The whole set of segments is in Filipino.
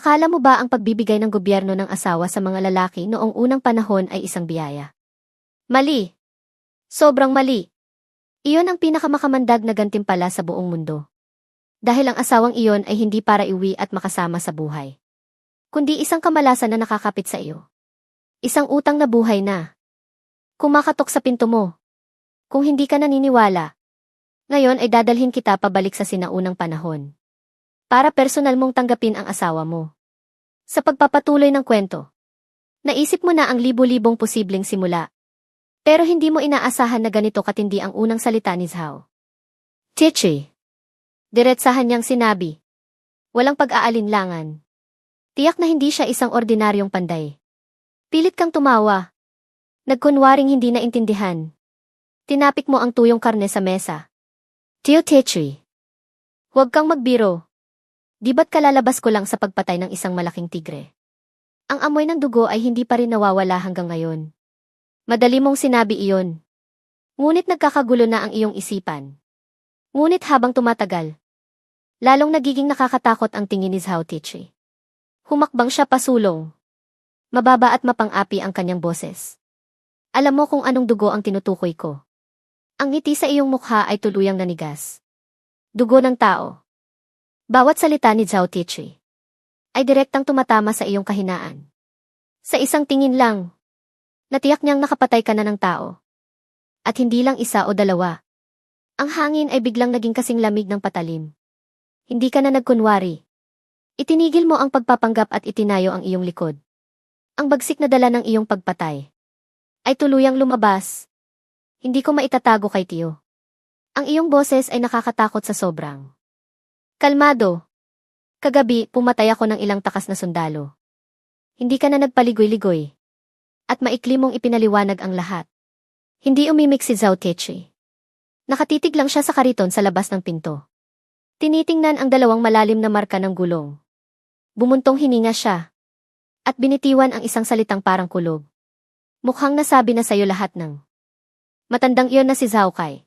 Akala mo ba ang pagbibigay ng gobyerno ng asawa sa mga lalaki noong unang panahon ay isang biyaya? Mali. Sobrang mali. Iyon ang pinakamakamandag na gantimpala sa buong mundo. Dahil ang asawang iyon ay hindi para iwi at makasama sa buhay, kundi isang kamalasan na nakakapit sa iyo. Isang utang na buhay na kumakatok sa pinto mo. Kung hindi ka naniniwala, ngayon ay dadalhin kita pabalik sa sinaunang panahon, para personal mong tanggapin ang asawa mo. Sa pagpapatuloy ng kwento, naisip mo na ang libo-libong posibleng simula. Pero hindi mo inaasahan na ganito katindi ang unang salita ni Zhao. Tichi. Diretsahan niyang sinabi. Walang pag-aalinlangan. Tiyak na hindi siya isang ordinaryong panday. Pilit kang tumawa. Nagkunwaring hindi naintindihan. Tinapik mo ang tuyong karne sa mesa. Tio Tichi. Huwag kang magbiro. Di ba't kalalabas ko lang sa pagpatay ng isang malaking tigre? Ang amoy ng dugo ay hindi pa rin nawawala hanggang ngayon. Madali mong sinabi iyon. Ngunit nagkakagulo na ang iyong isipan. Ngunit habang tumatagal, lalong nagiging nakakatakot ang tingin ni Zhao Tichi. Humakbang siya pasulong. Mababa at mapang-api ang kanyang boses. Alam mo kung anong dugo ang tinutukoy ko. Ang ngiti sa iyong mukha ay tuluyang nanigas. Dugo ng tao. Bawat salita ni Zhao Tichi ay direktang tumatama sa iyong kahinaan. Sa isang tingin lang, natiyak niyang nakapatay ka na ng tao. At hindi lang isa o dalawa. Ang hangin ay biglang naging kasing lamig ng patalim. Hindi ka na nagkunwari. Itinigil mo ang pagpapanggap at itinayo ang iyong likod. Ang bagsik na dala ng iyong pagpatay ay tuluyang lumabas. Hindi ko maitatago kay Tio. Ang iyong boses ay nakakatakot sa sobrang. Kalmado. Kagabi, pumatay ako ng ilang takas na sundalo. Hindi ka na nagpaligoy-ligoy. At maikli mong ipinaliwanag ang lahat. Hindi umimik si Zhao Tichi. Nakatitig lang siya sa kariton sa labas ng pinto. Tinitingnan ang dalawang malalim na marka ng gulong. Bumuntong hininga siya. At binitiwan ang isang salitang parang kulog. Mukhang nasabi na sayo lahat ng. Matandang iyon na si Zhao Kai.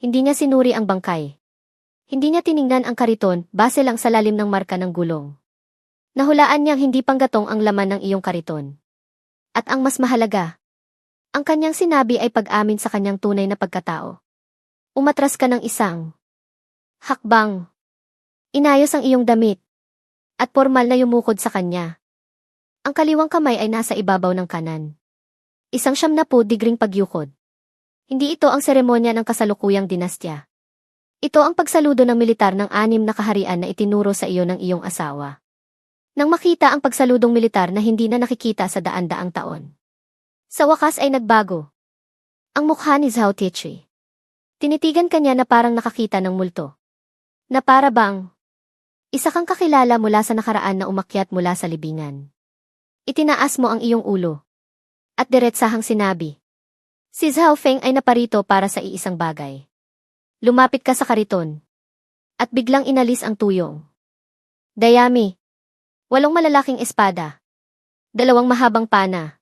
Hindi niya sinuri ang bangkay. Hindi niya tiningnan ang kariton base lang sa lalim ng marka ng gulong. Nahulaan niyang hindi panggatong ang laman ng iyong kariton. At ang mas mahalaga, ang kanyang sinabi ay pag-amin sa kanyang tunay na pagkatao. Umatras ka ng isang hakbang. Inayos ang iyong damit. At formal na yumukod sa kanya. Ang kaliwang kamay ay nasa ibabaw ng kanan. Isang 70 degreeng pagyukod. Hindi ito ang seremonya ng kasalukuyang dinastya. Ito ang pagsaludo ng militar ng 6 na kaharian na itinuro sa iyo ng iyong asawa. Nang makita ang pagsaludong militar na hindi na nakikita sa daan-daang taon, sa wakas ay nagbago ang mukha ni Zhao Tichi. Tinitigan kanya na parang nakakita ng multo. Na para bang isa kang kakilala mula sa nakaraan na umakyat mula sa libingan. Itinaas mo ang iyong ulo. At diretsahang sinabi. Si Zhao Feng ay naparito para sa iisang bagay. Lumapit ka sa kariton. At biglang inalis ang tuyong. Dayami. 8 malalaking espada. 2 mahabang pana.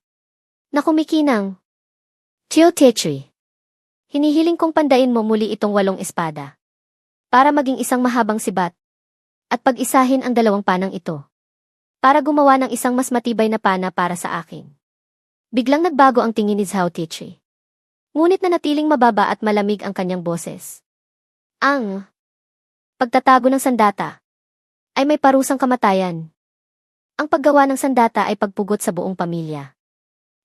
Na kumikinang. Tio Tichi. Hinihiling kong pandain mo muli itong 8 espada. Para maging isang mahabang sibat. At pag-isahin ang 2 panang ito. Para gumawa ng isang mas matibay na pana para sa akin. Biglang nagbago ang tingin ni Zhao Tichi. Ngunit nanatiling mababa at malamig ang kanyang boses. Ang pagtatago ng sandata ay may parusang kamatayan. Ang paggawa ng sandata ay pagpugot sa buong pamilya.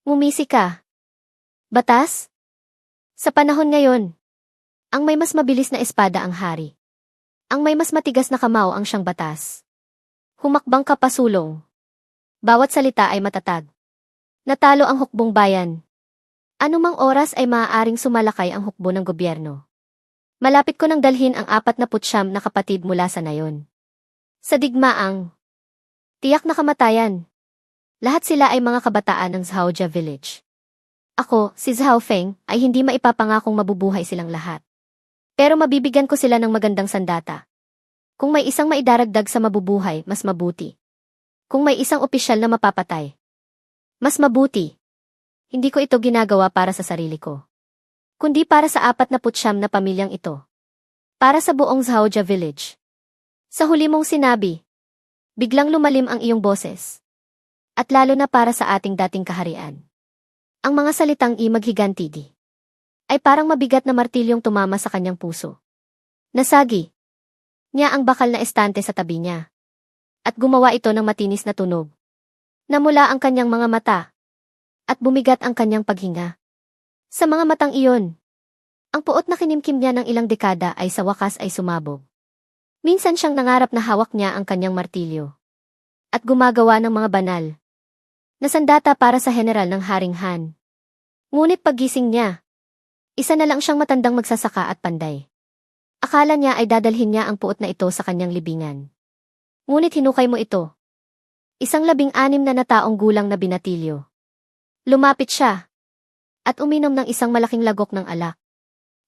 Ngumisi ka. Batas? Sa panahon ngayon, ang may mas mabilis na espada ang hari. Ang may mas matigas na kamao ang siyang batas. Humakbang ka pasulong. Bawat salita ay matatag. Natalo ang hukbong bayan. Anumang oras ay maaaring sumalakay ang hukbo ng gobyerno. Malapit ko nang dalhin ang 49 na kapatid mula sa nayon. Sa digmaang tiyak na kamatayan. Lahat sila ay mga kabataan ng Zhaojia Village. Ako, si Zhao Feng, ay hindi maipapangakong mabubuhay silang lahat. Pero mabibigyan ko sila ng magandang sandata. Kung may isang maidaragdag sa mabubuhay, mas mabuti. Kung may isang opisyal na mapapatay, mas mabuti. Hindi ko ito ginagawa para sa sarili ko, kundi para sa 49 na pamilyang ito. Para sa buong Zhaojia Village. Sa huli mong sinabi, Biglang lumalim ang iyong boses. At lalo na para sa ating dating kaharian. Ang mga salitang maghigantidi ay parang mabigat na martilyong tumama sa kanyang puso. Nasagi niya ang bakal na estante sa tabi niya. At gumawa ito ng matinis na tunog. Namula ang kanyang mga mata. At bumigat ang kanyang paghinga. Sa mga matang iyon, ang puot na kinimkim niya ng ilang dekada ay sa wakas ay sumabog. Minsan siyang nangarap na hawak niya ang kanyang martilyo. At gumagawa ng mga banal na sandata para sa general ng Haring Han. Ngunit paggising niya, isa na lang siyang matandang magsasaka at panday. Akala niya ay dadalhin niya ang puot na ito sa kanyang libingan. Ngunit hinukay mo ito. Isang 16 na taong gulang na binatilyo. Lumapit siya at uminom ng isang malaking lagok ng alak.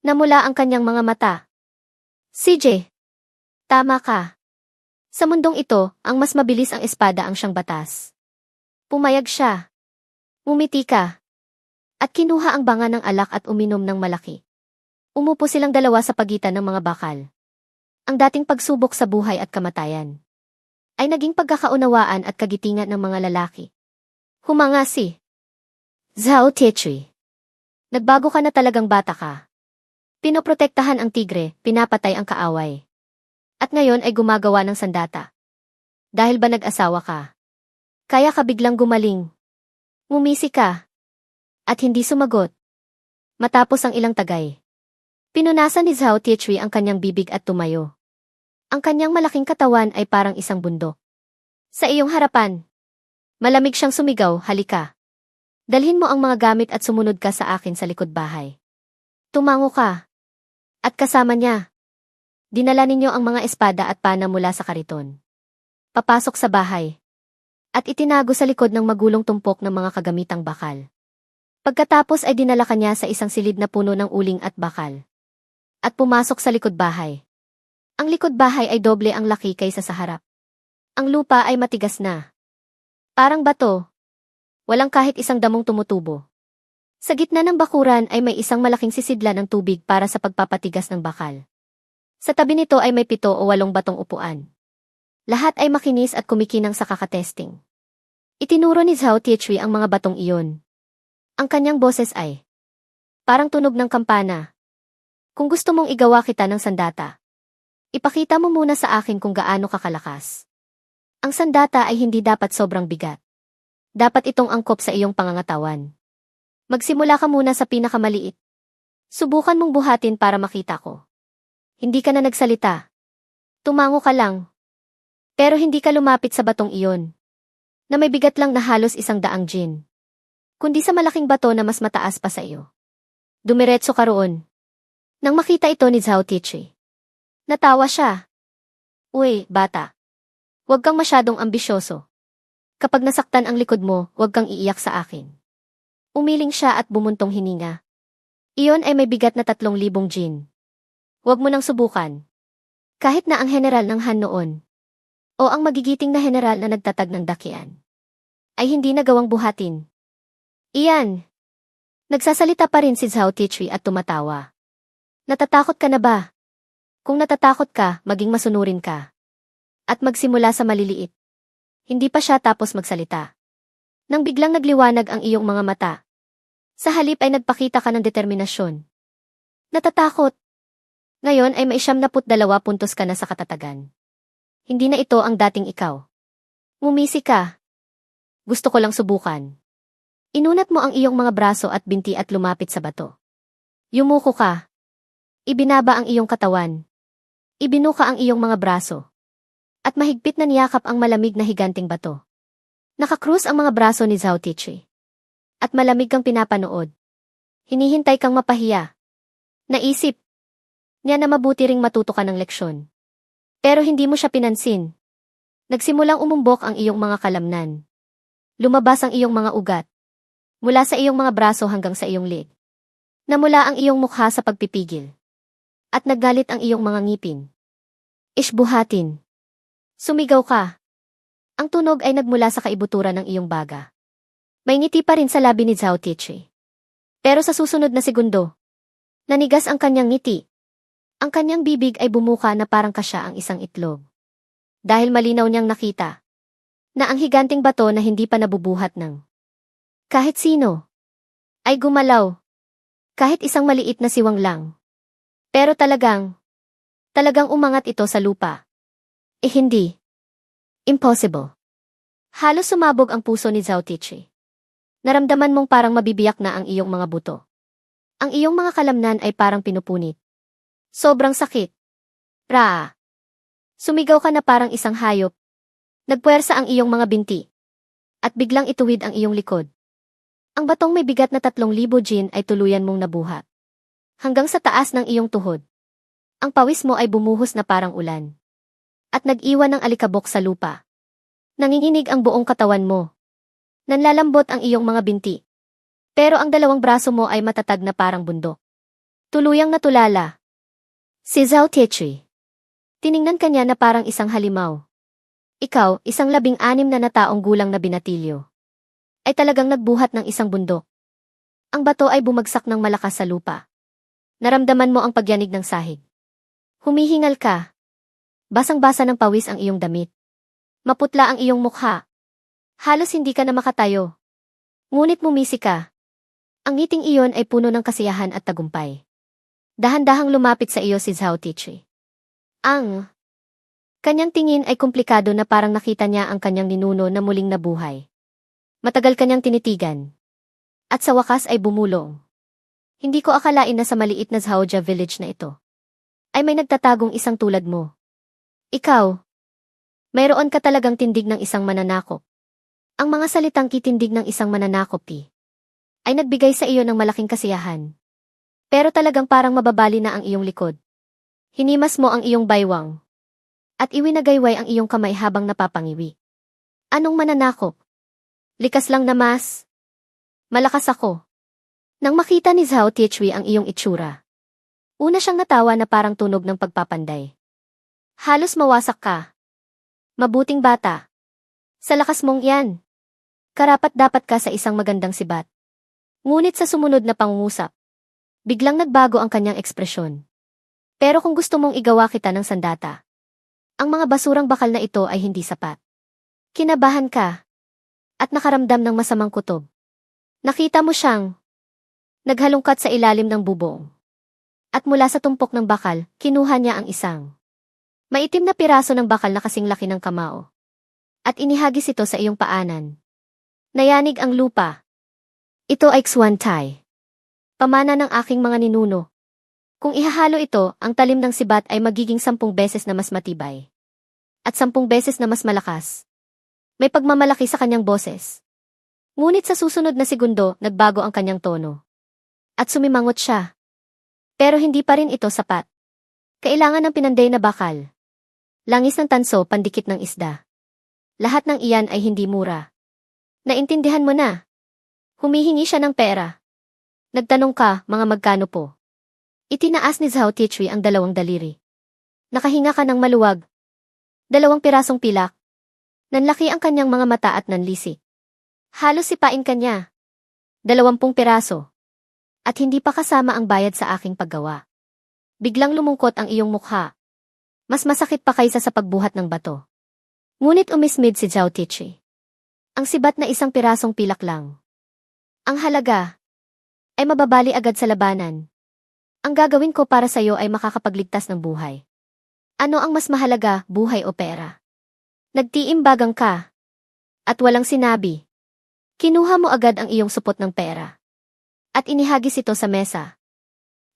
Namula ang kanyang mga mata. CJ, tama ka. Sa mundong ito, ang mas mabilis ang espada ang siyang batas. Pumayag siya. Umiti ka. At kinuha ang banga ng alak at uminom ng malaki. Umupo silang dalawa sa pagitan ng mga bakal. Ang dating pagsubok sa buhay at kamatayan ay naging pagkakaunawaan at kagitingan ng mga lalaki. Humanga si Zhao Tietchui. Nagbago ka na, talagang bata ka. Pinoprotektahan ang tigre, pinapatay ang kaaway. At ngayon ay gumagawa ng sandata. Dahil ba nag-asawa ka? Kaya ka biglang gumaling. Ngumisi ka. At hindi sumagot. Matapos ang ilang tagay, pinunasan ni Zhao Tietchui ang kanyang bibig at tumayo. Ang kanyang malaking katawan ay parang isang bundok. Sa iyong harapan, malamig siyang sumigaw, halika. Dalhin mo ang mga gamit at sumunod ka sa akin sa likod bahay. Tumango ka. At kasama niya, dinala ninyo ang mga espada at pana mula sa kariton. Papasok sa bahay. At itinago sa likod ng magulong tumpok ng mga kagamitang bakal. Pagkatapos ay dinala kanya sa isang silid na puno ng uling at bakal. At pumasok sa likod bahay. Ang likod bahay ay doble ang laki kaysa sa harap. Ang lupa ay matigas na. Parang bato. Walang kahit isang damong tumutubo. Sa gitna ng bakuran ay may isang malaking sisidla ng tubig para sa pagpapatigas ng bakal. Sa tabi nito ay may 7 o 8 batong upuan. Lahat ay makinis at kumikinang sa kakatesting. Itinuro ni Zhao Tietchui ang mga batong iyon. Ang kanyang boses ay parang tunog ng kampana. Kung gusto mong igawa kita ng sandata, ipakita mo muna sa akin kung gaano kakalakas. Ang sandata ay hindi dapat sobrang bigat. Dapat itong angkop sa iyong pangangatawan. Magsimula ka muna sa pinakamaliit. Subukan mong buhatin para makita ko. Hindi ka na nagsalita. Tumango ka lang. Pero hindi ka lumapit sa batong iyon, na may bigat lang na halos 100 jin. Kundi sa malaking bato na mas mataas pa sa iyo. Dumiretso ka roon. Nang makita ito ni Zhao Tietchui, natawa siya. Uy, bata. Huwag kang masyadong ambisyoso. Kapag nasaktan ang likod mo, huwag kang iiyak sa akin. Umiling siya at bumuntong hininga. Iyon ay may bigat na 3,000 jin. Huwag mo nang subukan. Kahit na ang general ng Han noon, o ang magigiting na general na nagtatag ng dakian, ay hindi nagawang buhatin. Iyan. Nagsasalita pa rin si Zhao Tietchui at tumatawa. Natatakot ka na ba? Kung natatakot ka, maging masunurin ka. At magsimula sa maliliit. Hindi pa siya tapos magsalita. Nang biglang nagliwanag ang iyong mga mata. Sa halip ay nagpakita ka ng determinasyon. Natatakot. Ngayon ay may 72 puntos ka na sa katatagan. Hindi na ito ang dating ikaw. Ngumisi ka. Gusto ko lang subukan. Inunat mo ang iyong mga braso at binti at lumapit sa bato. Yumuko ka. Ibinaba ang iyong katawan. Ibinuka ang iyong mga braso. At mahigpit na niyakap ang malamig na higanting bato. Nakakrus ang mga braso ni Zhao Tietchui. At malamig kang pinapanood. Hinihintay kang mapahiya. Naisip niya na mabuti ring matuto ka ng leksyon. Pero hindi mo siya pinansin. Nagsimulang umumbok ang iyong mga kalamnan. Lumabas ang iyong mga ugat. Mula sa iyong mga braso hanggang sa iyong leg. Namula ang iyong mukha sa pagpipigil. At naggalit ang iyong mga ngipin. Ishbuhatin. Sumigaw ka. Ang tunog ay nagmula sa kaibuturan ng iyong baga. May ngiti pa rin sa labi ni Zhao Tietchui. Pero sa susunod na segundo, nanigas ang kanyang ngiti. Ang kanyang bibig ay bumuka na parang kasya ang isang itlog. dahil malinaw niyang nakita na ang higanting bato na hindi pa nabubuhat ng kahit sino ay gumalaw. Kahit isang maliit na siwang lang. Pero talagang umangat ito sa lupa. Hindi. Impossible. Halos sumabog ang puso ni Zhao Tichi. Naramdaman mong parang mabibiyak na ang iyong mga buto. Ang iyong mga kalamnan ay parang pinupunit. Sobrang sakit. Ra. Sumigaw ka na parang isang hayop. Nagpuwersa ang iyong mga binti. At biglang ituwid ang iyong likod. Ang batong may bigat na 3,000 jin ay tuluyan mong nabuhat. Hanggang sa taas ng iyong tuhod. Ang pawis mo ay bumuhos na parang ulan. At nag-iwan ng alikabok sa lupa. Nanginginig ang buong katawan mo. Nanlalambot ang iyong mga binti. Pero ang 2 braso mo ay matatag na parang bundok. Tuluyang natulala. Si Zhao Tichi. Tiningnan kanya na parang isang halimaw. Ikaw, isang 16 na taong gulang na binatilyo. Ay talagang nagbuhat ng isang bundok. Ang bato ay bumagsak ng malakas sa lupa. Naramdaman mo ang pagyanig ng sahig. Humihingal ka. Basang-basa ng pawis ang iyong damit. Maputla ang iyong mukha. Halos hindi ka na makatayo. Ngunit mumisi ka. Ang ngiting iyon ay puno ng kasiyahan at tagumpay. Dahan-dahang lumapit sa iyo si Zhao Tichi. Ang kanyang tingin ay komplikado na parang nakita niya ang kanyang ninuno na muling nabuhay. Matagal kanyang tinitigan. At sa wakas ay bumulong. Hindi ko akalain na sa maliit na Zhaojia village na ito ay may nagtatagong isang tulad mo. Ikaw, mayroon ka talagang tindig ng isang mananakop. Ang mga salitang kitindig ng isang mananakop ay nagbigay sa iyo ng malaking kasiyahan. Pero talagang parang mababali na ang iyong likod. Hinimas mo ang iyong baywang. At iwinagayway ang iyong kamay habang napapangiwi. Anong mananakop? Likas lang na mas. Malakas ako. Nang makita ni Zhao Tichi ang iyong itsura. Una siyang natawa na parang tunog ng pagpapanday. Halos mawasak ka. Mabuting bata. Sa lakas mong yan. Karapat-dapat ka sa isang magandang sibat. Ngunit sa sumunod na pangungusap, biglang nagbago ang kanyang ekspresyon. Pero kung gusto mong igawa kita ng sandata, ang mga basurang bakal na ito ay hindi sapat. Kinabahan ka. At nakaramdam ng masamang kutob. Nakita mo siyang naghalungkat sa ilalim ng bubong. At mula sa tumpok ng bakal, kinuha niya ang isang maitim na piraso ng bakal na kasing laki ng kamao. At inihagis ito sa iyong paanan. Nayanig ang lupa. Ito ay Xuantai. Pamana ng aking mga ninuno. Kung ihahalo ito, ang talim ng sibat ay magiging 10 beses na mas matibay. At 10 beses na mas malakas. May pagmamalaki sa kanyang boses. Ngunit sa susunod na segundo, nagbago ang kanyang tono. At sumimangot siya. Pero hindi pa rin ito sapat. Kailangan ng pinanday na bakal. Langis ng tanso, pandikit ng isda. Lahat ng iyan ay hindi mura. Naintindihan mo na. Humihingi siya ng pera. Nagtanong ka, mga magkano po. Itinaas ni Zhao Tichi ang 2 daliri. Nakahinga ka ng maluwag. 2 pirasong pilak. Nanlaki ang kanyang mga mata at nanlisik. Halos sipain ka niya. 20 piraso. At hindi pa kasama ang bayad sa aking paggawa. Biglang lumungkot ang iyong mukha. Mas masakit pa kaysa sa pagbuhat ng bato. Ngunit umismid si Zhao Tichi. Ang sibat na 1 pirasong pilak lang. Ang halaga ay mababali agad sa labanan. Ang gagawin ko para sa iyo ay makakapagligtas ng buhay. Ano ang mas mahalaga, buhay o pera? Nagtiimbagang ka. At walang sinabi. Kinuha mo agad ang iyong supot ng pera. At inihagis ito sa mesa.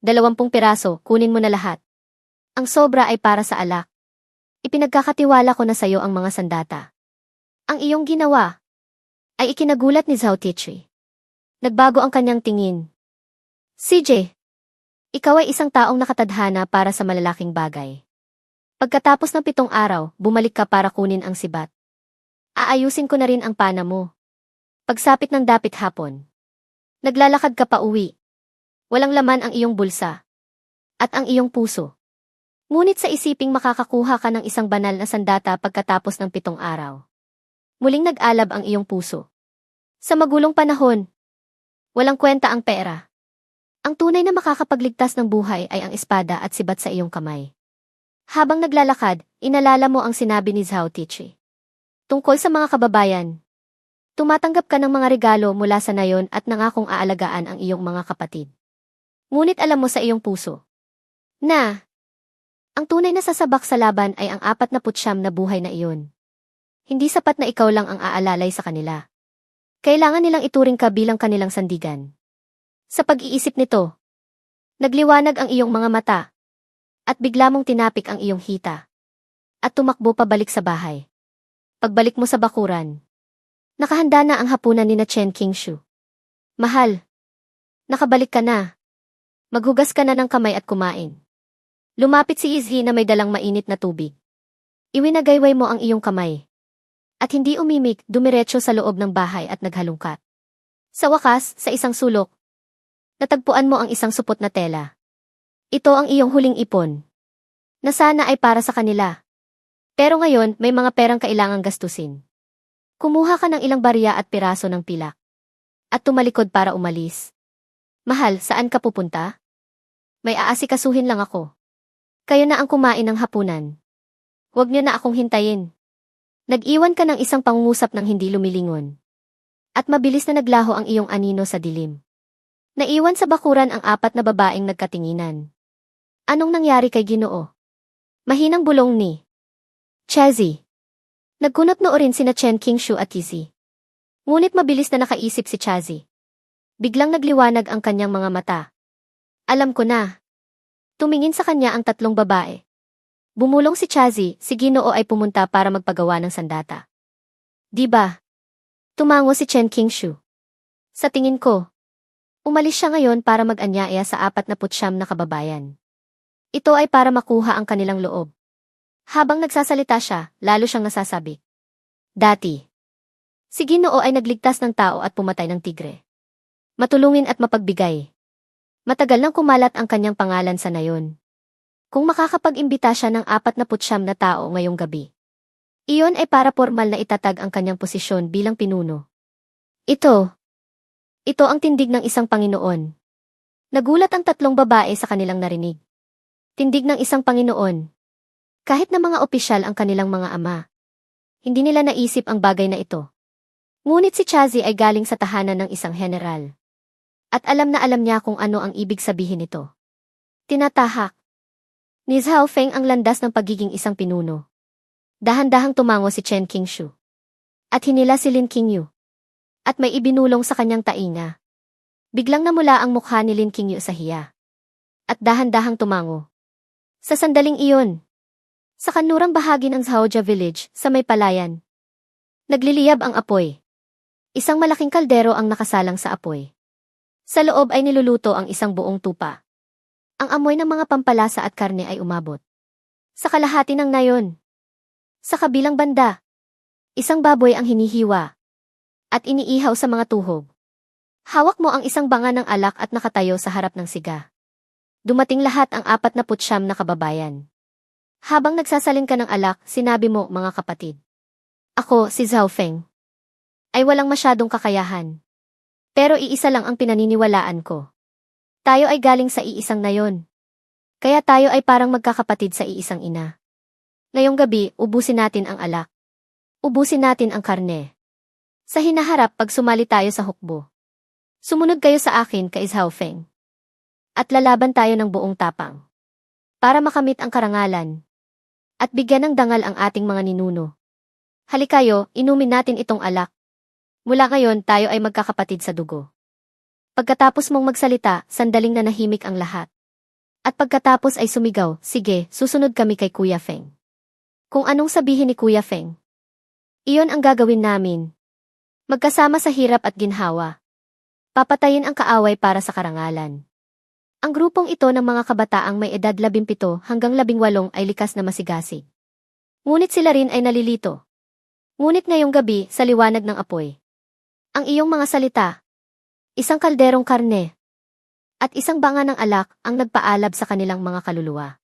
20 piraso, kunin mo na lahat. Ang sobra ay para sa alak. Ipinagkakatiwala ko na sa iyo ang mga sandata. Ang iyong ginawa ay ikinagulat ni Zhao Tichi. Nagbago ang kanyang tingin. CJ, ikaw ay isang taong nakatadhana para sa malalaking bagay. Pagkatapos ng 7 araw, bumalik ka para kunin ang sibat. Aayusin ko na rin ang pana mo. Pagsapit ng dapit hapon. Naglalakad ka pa uwi. Walang laman ang iyong bulsa. At ang iyong puso. Ngunit sa isiping makakakuha ka ng isang banal na sandata pagkatapos ng 7 araw. Muling nag-alab ang iyong puso. Sa magulong panahon, walang kwenta ang pera. Ang tunay na makakapagligtas ng buhay ay ang espada at sibat sa iyong kamay. Habang naglalakad, inalala mo ang sinabi ni Zhao Tichi. Tungkol sa mga kababayan. Tumatanggap ka ng mga regalo mula sa nayon at nangakong aalagaan ang iyong mga kapatid. Ngunit alam mo sa iyong puso na ang tunay na sasabak sa laban ay ang 49 na buhay na iyon. Hindi sapat na ikaw lang ang aalalay sa kanila. Kailangan nilang ituring ka bilang kanilang sandigan. Sa pag-iisip nito, nagliwanag ang iyong mga mata at bigla mong tinapik ang iyong hita at tumakbo pabalik sa bahay. Pagbalik mo sa bakuran, nakahanda na ang hapunan ni na Chen Qingshu. Mahal, nakabalik ka na. Maghugas ka na ng kamay at kumain. Lumapit si Izhi na may dalang mainit na tubig. Iwinagayway mo ang iyong kamay. At hindi umimik, dumiretso sa loob ng bahay at naghalungkat. Sa wakas, sa isang sulok, natagpuan mo ang isang supot na tela. Ito ang iyong huling ipon, na sana ay para sa kanila. Pero ngayon, may mga perang kailangang gastusin. Kumuha ka ng ilang barya at piraso ng pilak. At tumalikod para umalis. Mahal, saan ka pupunta? May aasikasuhin lang ako. Kayo na ang kumain ng hapunan. Huwag niyo na akong hintayin. Nag-iwan ka ng isang pangungusap ng hindi lumilingon. At mabilis na naglaho ang iyong anino sa dilim. Naiwan sa bakuran ang 4 na babaeng nagkatinginan. Anong nangyari kay Ginoo? Mahinang bulong ni Chazzy. Nagkunot noo rin sina Chen Qingshu at Izhi. Ngunit mabilis na nakaisip si Chazzy. Biglang nagliwanag ang kanyang mga mata. Alam ko na. Tumingin sa kanya ang 3 babae. Bumulong si Chazzy, si Ginoo ay pumunta para magpagawa ng sandata. Di ba? Tumango si Chen Qingshu. Sa tingin ko, umalis siya ngayon para mag-anyaya sa 49 na kababayan. Ito ay para makuha ang kanilang loob. Habang nagsasalita siya, lalo siyang nasasabi. Dati, si Ginoo ay nagligtas ng tao at pumatay ng tigre. Matulungin at mapagbigay. Matagal nang kumalat ang kanyang pangalan sa nayon. Kung makakapag-imbita siya ng 49 na tao ngayong gabi, iyon ay para formal na itatag ang kanyang posisyon bilang pinuno. Ito ang tindig ng isang Panginoon. Nagulat ang 3 babae sa kanilang narinig. Tindig ng isang Panginoon. Kahit na mga opisyal ang kanilang mga ama, hindi nila naisip ang bagay na ito. Ngunit si Chazzy ay galing sa tahanan ng isang general. At alam na alam niya kung ano ang ibig sabihin nito. Tinatahak ni Zhao Feng ang landas ng pagiging isang pinuno. Dahan-dahang tumango si Chen Qingshu. At hinila si Lin Qingyu. At may ibinulong sa kanyang tainga. Biglang namula ang mukha ni Lin Qingyu sa hiya. At dahan-dahang tumango. Sa sandaling iyon, sa kanlurang bahagi ng Zhaoja Village, sa may palayan, nagliliyab ang apoy. Isang malaking kaldero ang nakasalang sa apoy. Sa loob ay niluluto ang isang buong tupa. Ang amoy ng mga pampalasa at karne ay umabot. Sa kalahati ng nayon. Sa kabilang banda, isang baboy ang hinihiwa at iniihaw sa mga tuhog. Hawak mo ang isang banga ng alak at nakatayo sa harap ng siga. Dumating lahat ang 49 na kababayan. Habang nagsasalin ka ng alak, sinabi mo, mga kapatid. Ako, si Zhao Feng, ay walang masyadong kakayahan. Pero iisa lang ang pinaniniwalaan ko. Tayo ay galing sa iisang nayon. Kaya tayo ay parang magkakapatid sa iisang ina. Ngayong gabi, ubusin natin ang alak. Ubusin natin ang karne. Sa hinaharap pag sumali tayo sa hukbo. Sumunod kayo sa akin kay Zhao Feng. At lalaban tayo ng buong tapang. Para makamit ang karangalan. At bigyan ng dangal ang ating mga ninuno. Halikayo, inumin natin itong alak. Mula ngayon tayo ay magkakapatid sa dugo. Pagkatapos mong magsalita, sandaling nanahimik ang lahat. At pagkatapos ay sumigaw, sige, susunod kami kay Kuya Feng. Kung anong sabihin ni Kuya Feng, iyon ang gagawin namin. Magkasama sa hirap at ginhawa. Papatayin ang kaaway para sa karangalan. Ang grupong ito ng mga kabataang may edad 17 hanggang 18 ay likas na masigasig. Ngunit sila rin ay nalilito. Ngunit ngayong gabi, sa liwanag ng apoy, ang iyong mga salita, isang kalderong karne, at isang banga ng alak ang nagpaalab sa kanilang mga kaluluwa.